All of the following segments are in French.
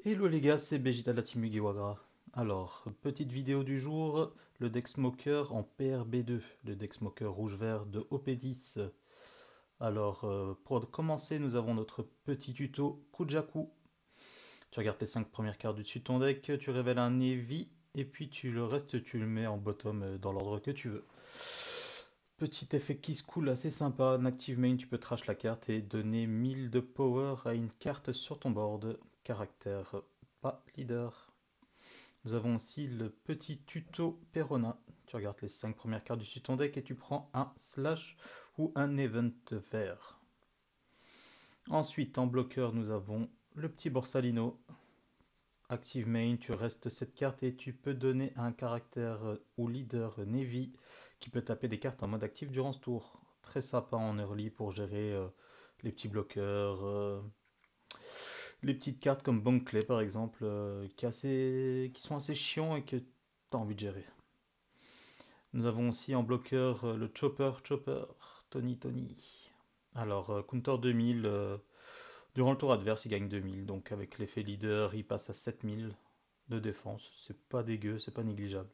Hello les gars, c'est Vegeta de la team Mugiwara. Alors, petite vidéo du jour, le deck Smoker en PRB2, le deck Smoker rouge-vert de OP10. Alors, pour commencer, nous avons notre petit tuto Kujaku. Tu regardes les 5 premières cartes du dessus de ton deck, tu révèles un Eevee, et puis le reste, tu le mets en bottom dans l'ordre que tu veux. Petit effet qui se coule assez sympa, en active main, tu peux trash la carte et donner 1000 de power à une carte sur ton board. Caractère pas leader. Nous avons aussi le petit tuto Perona. Tu regardes les 5 premières cartes du ton deck et tu prends un slash ou un event vert. Ensuite, en bloqueur, nous avons le petit Borsalino. Active main, tu restes cette carte et tu peux donner un caractère ou leader Navy qui peut taper des cartes en mode actif durant ce tour. Très sympa en early pour gérer les petits bloqueurs, les petites cartes comme Bonclay par exemple, qui sont assez chiants et que tu as envie de gérer. Nous avons aussi en bloqueur le Chopper, Tony. Alors, counter 2000, durant le tour adverse, il gagne 2000. Donc, avec l'effet leader, il passe à 7000 de défense. C'est pas dégueu, c'est pas négligeable.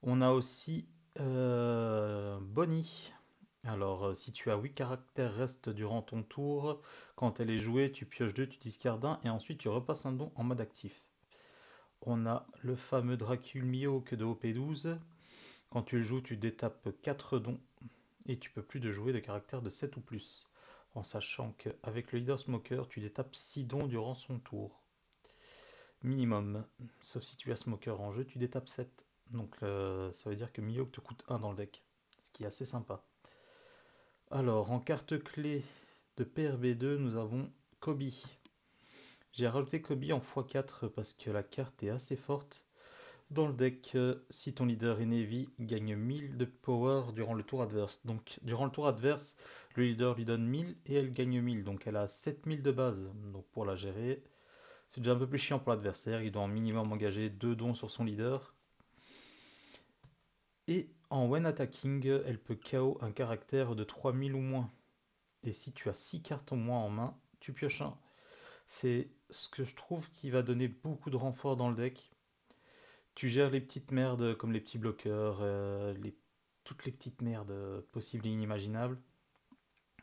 On a aussi Bonnie. Alors, si tu as 8 caractères restent durant ton tour, quand elle est jouée, tu pioches 2, tu discardes un, et ensuite tu repasses un don en mode actif. On a le fameux Dracul Mihawk de OP12. Quand tu le joues, tu détapes 4 dons et tu peux plus de jouer de caractères de 7 ou plus. En sachant qu'avec le leader Smoker, tu détapes 6 dons durant son tour. Minimum. Sauf si tu as Smoker en jeu, tu détapes 7. Donc ça veut dire que Mihawk te coûte 1 dans le deck. Ce qui est assez sympa. Alors, en carte clé de PRB2, nous avons Kobe. J'ai rajouté Kobe en x4 parce que la carte est assez forte. Dans le deck, si ton leader est Navy, il gagne 1000 de power durant le tour adverse. Donc, durant le tour adverse, le leader lui donne 1000 et elle gagne 1000. Donc, elle a 7000 de base. Donc, pour la gérer, c'est déjà un peu plus chiant pour l'adversaire. Il doit en minimum engager 2 dons sur son leader. Et en when attacking, elle peut KO un caractère de 3000 ou moins. Et si tu as 6 cartes au moins en main, tu pioches un. C'est ce que je trouve qui va donner beaucoup de renfort dans le deck. Tu gères les petites merdes comme les petits bloqueurs, toutes les petites merdes possibles et inimaginables.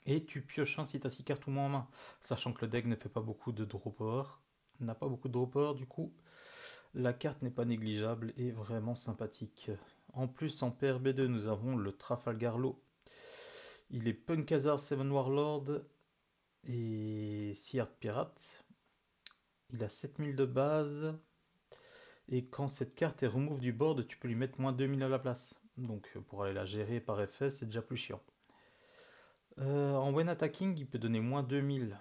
Et tu pioches un si tu as 6 cartes ou moins en main. Sachant que le deck ne fait pas beaucoup de draw power. N'a pas beaucoup de draw power, du coup, la carte n'est pas négligeable et vraiment sympathique. En plus, en PRB2, nous avons le Trafalgar Law. Il est Punk Hazard, Seven Warlord et Sea Pirate. Il a 7000 de base. Et quand cette carte est remove du board, tu peux lui mettre moins 2000 à la place. Donc pour aller la gérer par effet, c'est déjà plus chiant. En when attacking, il peut donner moins 2000.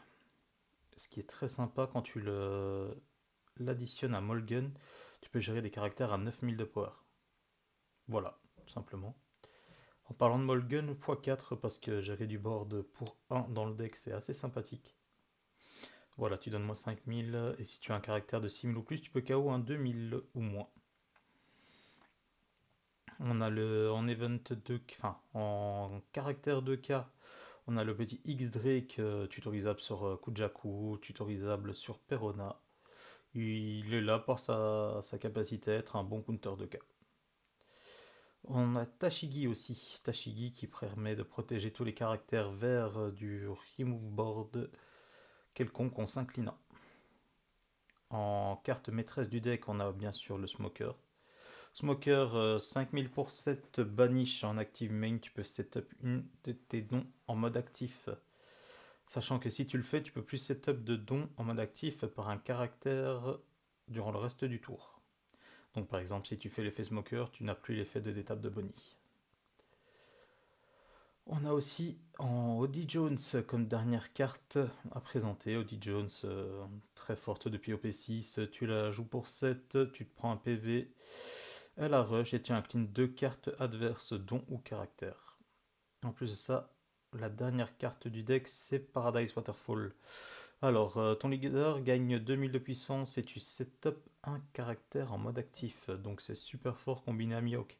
Ce qui est très sympa quand tu l'additionnes à Molgen. Tu peux gérer des caractères à 9000 de power. Voilà, tout simplement. En parlant de Molgen, x4 parce que gérer du board pour 1 dans le deck, c'est assez sympathique. Voilà, tu donnes moins 5000. Et si tu as un caractère de 6000 ou plus, tu peux KO un 2000 ou moins. On a en event 2, enfin en caractère 2K, on a le petit X-Drake tutorisable sur Kujaku, tutorisable sur Perona. Il est là par sa capacité à être un bon counter 2K. On a Tashigi aussi, Tashigi qui permet de protéger tous les caractères verts du remove board quelconque en s'inclinant. En carte maîtresse du deck, on a bien sûr le Smoker. Smoker, 5000 pour 7 banish en active main, tu peux setup une de tes dons en mode actif. Sachant que si tu le fais, tu peux plus setup de dons en mode actif par un caractère durant le reste du tour. Donc par exemple, si tu fais l'effet Smoker, tu n'as plus l'effet de détape de Bonnie. On a aussi en Odie Jones comme dernière carte à présenter. Odie Jones, très forte depuis OP6, tu la joues pour 7, tu te prends un PV. Elle a rush et tu inclines 2 cartes adverses, dont ou caractère. En plus de ça, la dernière carte du deck, c'est Paradise Waterfall. Alors, ton leader gagne 2000 de puissance et tu setup un caractère en mode actif. Donc c'est super fort combiné à Mihawk.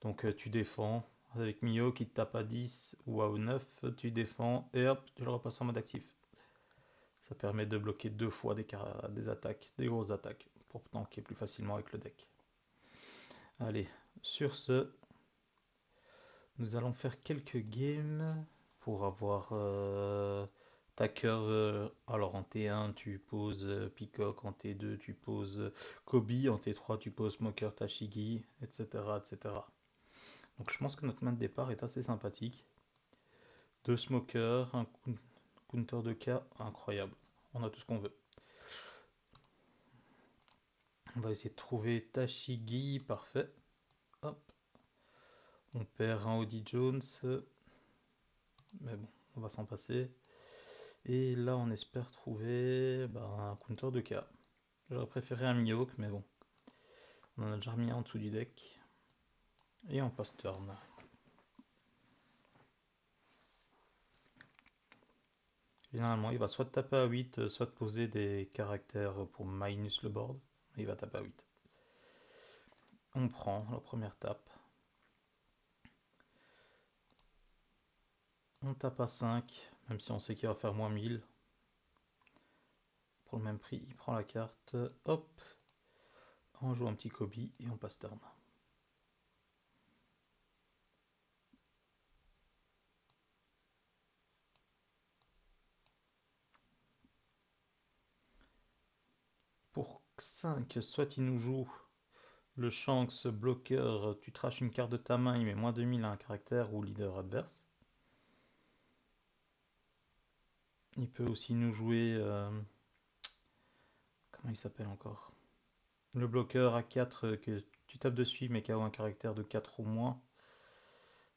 Donc tu défends avec Mihawk qui te tape à 10 ou à 9, tu défends et hop, tu le repasses en mode actif. Ça permet de bloquer 2 fois des attaques, des grosses attaques, pour tanker plus facilement avec le deck. Allez, sur ce, nous allons faire quelques games pour avoir Taker. Alors en T1 tu poses Peacock, en T2 tu poses Kobe, en T3 tu poses Smoker Tashigi, etc., etc. Donc je pense que notre main de départ est assez sympathique. 2 smokers, un counter de K, incroyable. On a tout ce qu'on veut. On va essayer de trouver Tashigi, parfait. Hop. On perd un Audi Jones, mais bon, on va s'en passer. Et là, on espère trouver un counter de K. J'aurais préféré un Mihawk, mais bon. On en a déjà remis un en dessous du deck. Et on passe turn. Généralement, il va soit taper à 8, soit poser des caractères pour minus le board. Il va taper à 8. On prend la première tape. On tape à 5, même si on sait qu'il va faire moins 1000. Pour le même prix, il prend la carte. Hop. On joue un petit Kobe et on passe turn. Pour 5, soit il nous joue le Shanks bloqueur, tu traches une carte de ta main, il met moins 2000 à un caractère ou leader adverse. Il peut aussi nous jouer... comment il s'appelle encore? Le bloqueur à 4 que tu tapes dessus mais qui a un caractère de 4 ou moins.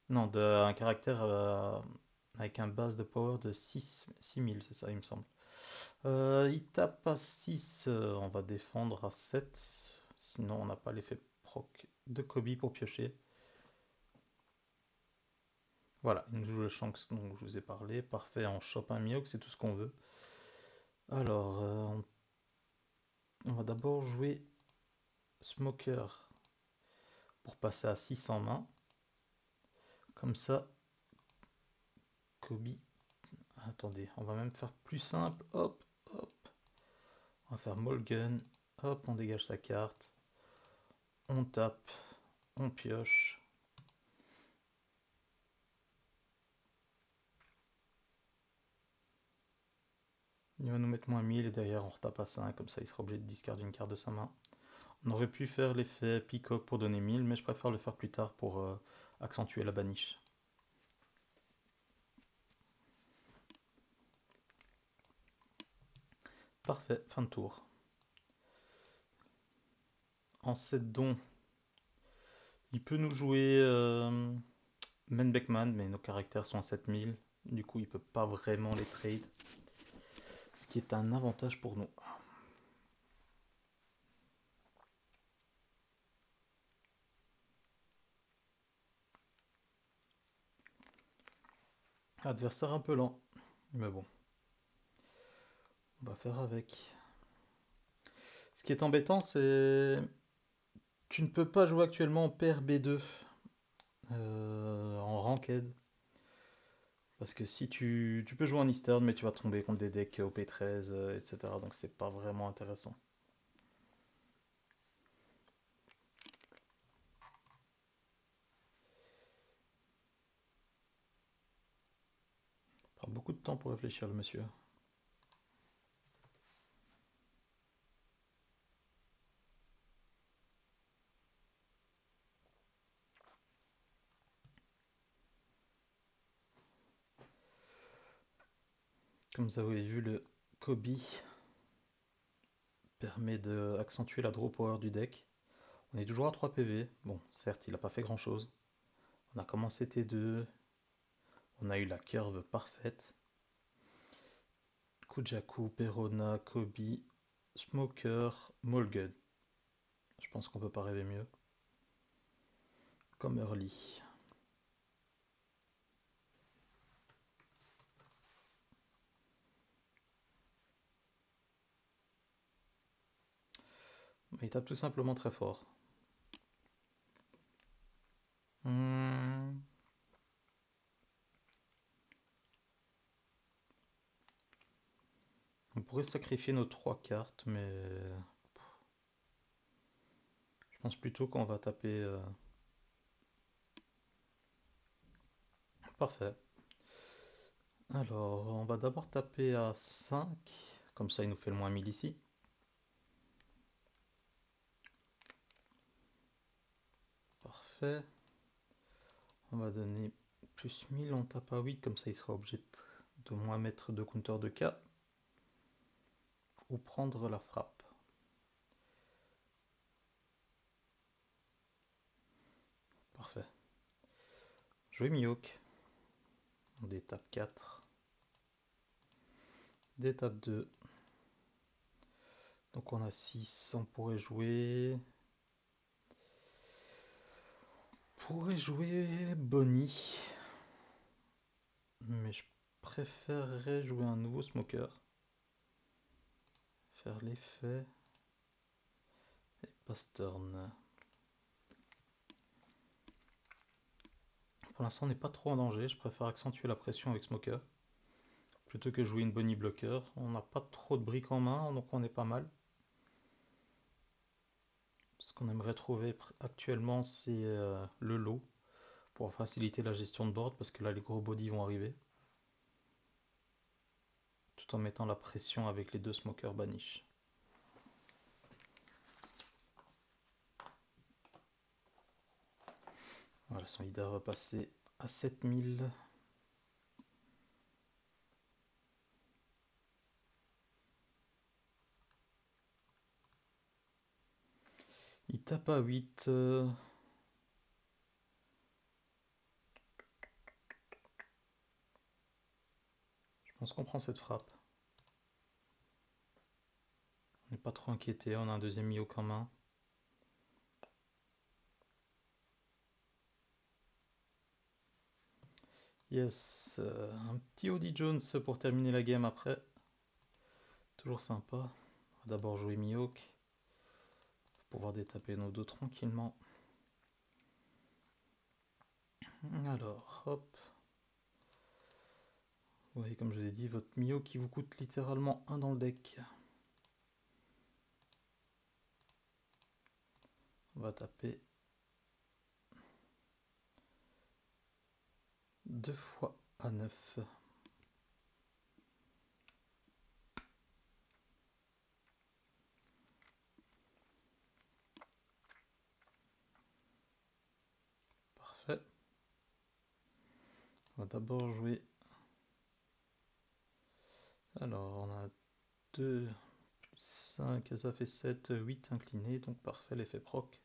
Non, un caractère avec un base de power de 6000, c'est ça il me semble. Il tape à 6, on va défendre à 7. Sinon on n'a pas l'effet proc de Kobe pour piocher. Voilà, il nous joue le Shanks dont je vous ai parlé. Parfait, on chope un Mihawk, c'est tout ce qu'on veut. Alors, on va d'abord jouer Smoker pour passer à 6 en main. Comme ça, Kobe. Attendez, on va même faire plus simple. Hop, hop. On va faire Mulligan. Hop, on dégage sa carte. On tape. On pioche. Il va nous mettre moins 1000 et derrière on retape à 5. Comme ça, il sera obligé de discarder une carte de sa main. On aurait pu faire l'effet Peacock pour donner 1000, mais je préfère le faire plus tard pour accentuer la baniche. Parfait, fin de tour. En 7 dons, il peut nous jouer Man Beckman, mais nos caractères sont à 7000. Du coup, il peut pas vraiment les trade. Ce qui est un avantage pour nous. Adversaire un peu lent. Mais bon, on va faire avec. Ce qui est embêtant, c'est... Tu ne peux pas jouer actuellement en paire B2 en ranked. Parce que si tu peux jouer en Eastern, mais tu vas tomber contre des decks OP13, etc. Donc c'est pas vraiment intéressant. Il prend beaucoup de temps pour réfléchir, le monsieur. Comme vous avez vu, le Kobe permet d'accentuer la draw power du deck. On est toujours à 3 PV. Bon, certes, il n'a pas fait grand chose. On a commencé T2. On a eu la curve parfaite. Kujaku, Perona, Kobe, Smoker, Mulligan. Je pense qu'on peut pas rêver mieux. Comme early. Il tape tout simplement très fort. On On pourrait sacrifier nos 3 cartes, mais je pense plutôt qu'on va taper... Parfait. Alors, on va d'abord taper à 5, comme ça il nous fait le moins 1000 ici. Parfait. On va donner plus 1000, on tape à 8, comme ça il sera obligé de moins mettre 2 counters de K. Ou prendre la frappe. Parfait. Jouer Mihawk. Des tape 4. Des tape 2. Donc on a 6, on pourrait jouer... Bonnie. Mais je préférerais jouer un nouveau smoker. Faire l'effet. Et pass turn. Pour l'instant on n'est pas trop en danger, je préfère accentuer la pression avec smoker. Plutôt que jouer une Bonnie bloqueur. On n'a pas trop de briques en main, donc on est pas mal. Ce qu'on aimerait trouver actuellement, c'est le lot pour faciliter la gestion de board, parce que là les gros bodies vont arriver. Tout en mettant la pression avec les 2 smokers banish. Voilà, son leader va passer à 7000. Il tape à 8. Je pense qu'on prend cette frappe. On n'est pas trop inquiété, on a un deuxième Mihawk en main. Yes, un petit Odie Jones pour terminer la game après. Toujours sympa. On va d'abord jouer Mihawk. Pour pouvoir détaper nos dos tranquillement. Alors, hop. Vous voyez, comme je vous ai dit, votre Mihawk qui vous coûte littéralement 1 dans le deck. On va taper 2 fois à 9. Parfait. On va d'abord jouer. Alors, on a 2, 5, ça fait 7, 8 inclinés, donc parfait l'effet proc.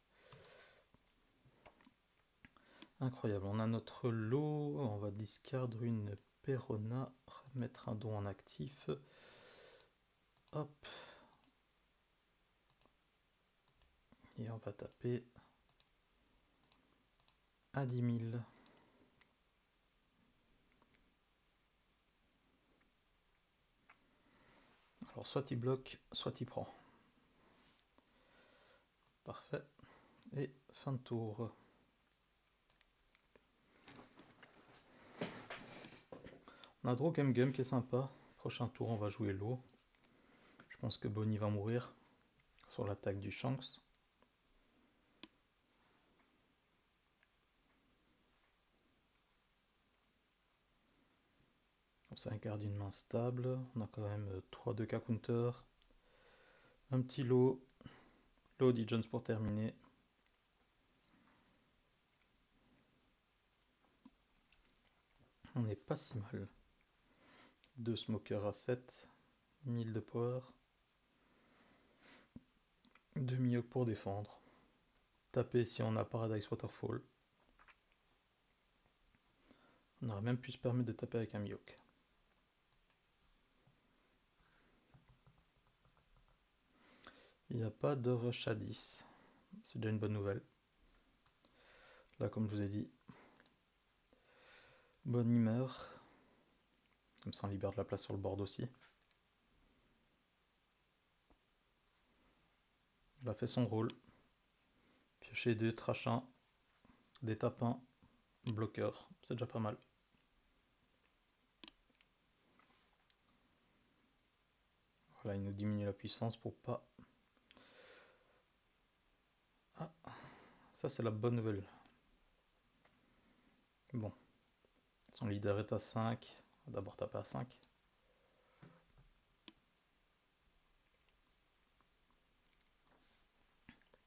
Incroyable, on a notre lot, on va discard une Perona, mettre un don en actif. Hop. Et on va taper à 10 000. Alors soit il bloque, soit il prend. Parfait. Et fin de tour. On a Draw Game Game qui est sympa. Prochain tour, on va jouer l'eau. Je pense que Bonnie va mourir sur l'attaque du Shanks. Comme ça, il garde une main stable. On a quand même 3 2K counter. Un petit lot. Lot dit Jones pour terminer. On n'est pas si mal. 2 smokers à 7. 1000 de power. 2 Mihawk pour défendre. Taper si on a Paradise Waterfall. On aurait même pu se permettre de taper avec un Mihawk. Il n'y a pas de rush à 10. C'est déjà une bonne nouvelle. Là, comme je vous ai dit, Bonnie meurt. Comme ça, on libère de la place sur le board aussi. Il a fait son rôle. Piocher 2, trash 1, des tapes 1, bloqueur. C'est déjà pas mal. Voilà, il nous diminue la puissance pour pas... Ah, ça c'est la bonne nouvelle. Bon, son leader est à 5. On va d'abord taper à 5.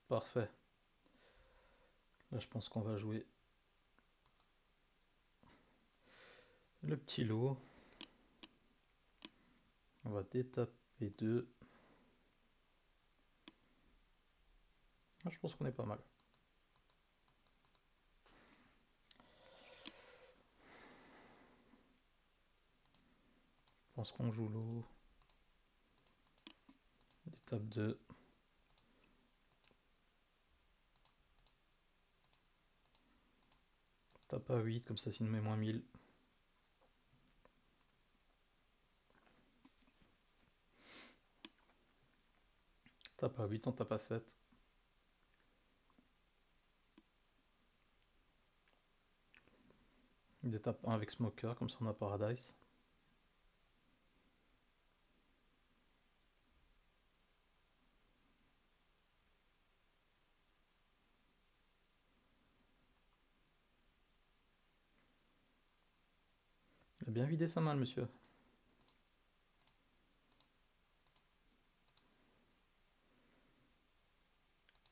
Parfait. Là je pense qu'on va jouer le petit lot. On va détaper 2. Je pense qu'on est pas mal. Je pense qu'on joue l'eau. Détape 2. Tape à 8, comme ça s'il nous met moins 1000. Tape à 8, on tape à 7. Détape 1 avec Smoker, comme ça on a Paradise. Il a bien vidé sa main, le monsieur.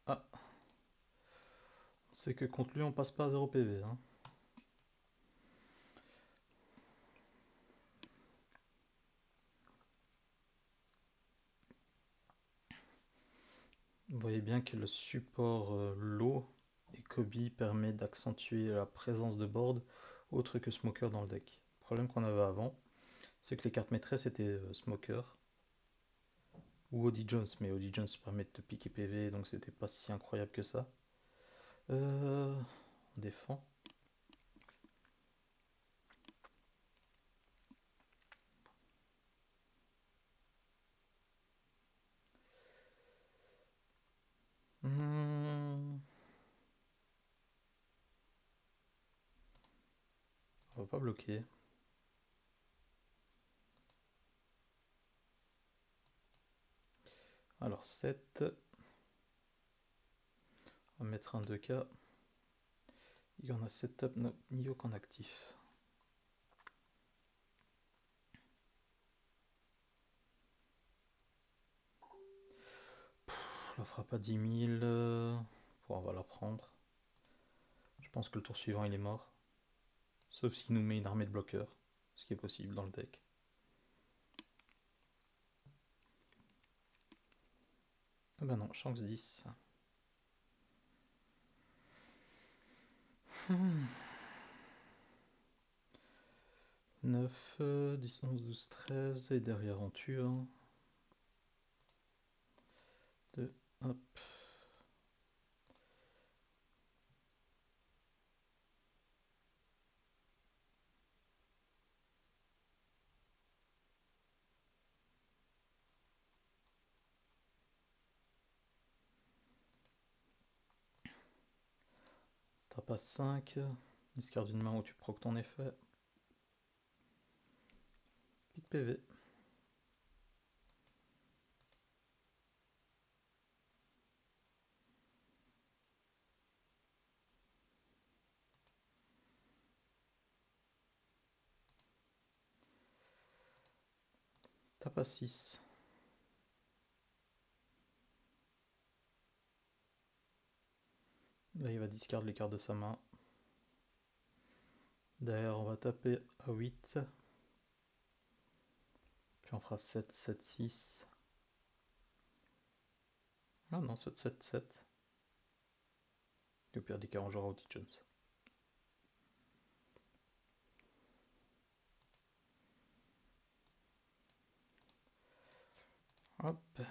Ah. C'est que contre lui, on passe pas à 0 PV. Hein. Vous voyez bien que le support low et Kobe permet d'accentuer la présence de board autre que Smoker dans le deck. Le problème qu'on avait avant, c'est que les cartes maîtresses étaient Smoker ou Odie Jones, mais Odie Jones permet de te piquer PV, donc c'était pas si incroyable que ça. On défend. On va pas bloquer. Alors 7. On va mettre un 2K. Il y en a setup Miyok en actif. On la fera pas 10 000. On va la prendre. Je pense que le tour suivant il est mort. Sauf s'il nous met une armée de bloqueurs. Ce qui est possible dans le deck. Ah bah non, chance 10. 9, 10, 11, 12, 13. Et derrière on tue. 2, hop. Tape à 5. Discard d'une main où tu procs ton effet. Pique PV. Tape à 6. Là il va discard les cartes de sa main. Derrière on va taper à 8. Puis on fera 7, 7, 6. Ah non, 7, 7, 7. Et au pire des cas, on jouera Odie Jones. Hop.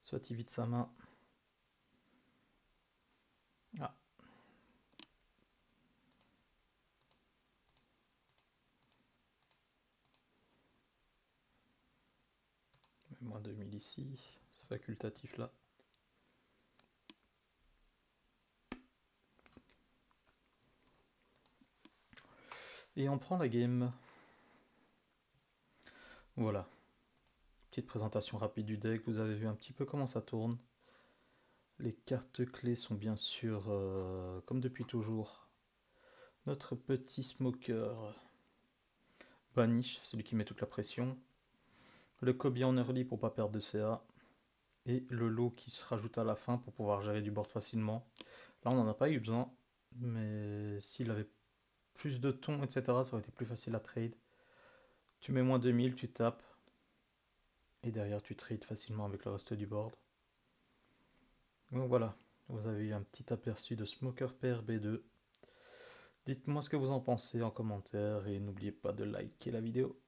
Soit il vide sa main. Ah. Moins 2000 ici. C'est facultatif là. Et on prend la game. Voilà. Petite présentation rapide du deck, vous avez vu un petit peu comment ça tourne. Les cartes clés sont bien sûr, comme depuis toujours, notre petit smoker Vanish, celui qui met toute la pression, le Kobe en early pour pas perdre de CA, et le lot qui se rajoute à la fin pour pouvoir gérer du board facilement. Là on n'en a pas eu besoin, mais s'il avait plus de tons, etc., ça aurait été plus facile à trade. Tu mets moins 2000, tu tapes, et derrière tu trades facilement avec le reste du board. Donc voilà, vous avez eu un petit aperçu de Smoker PRB2. Dites-moi ce que vous en pensez en commentaire et n'oubliez pas de liker la vidéo.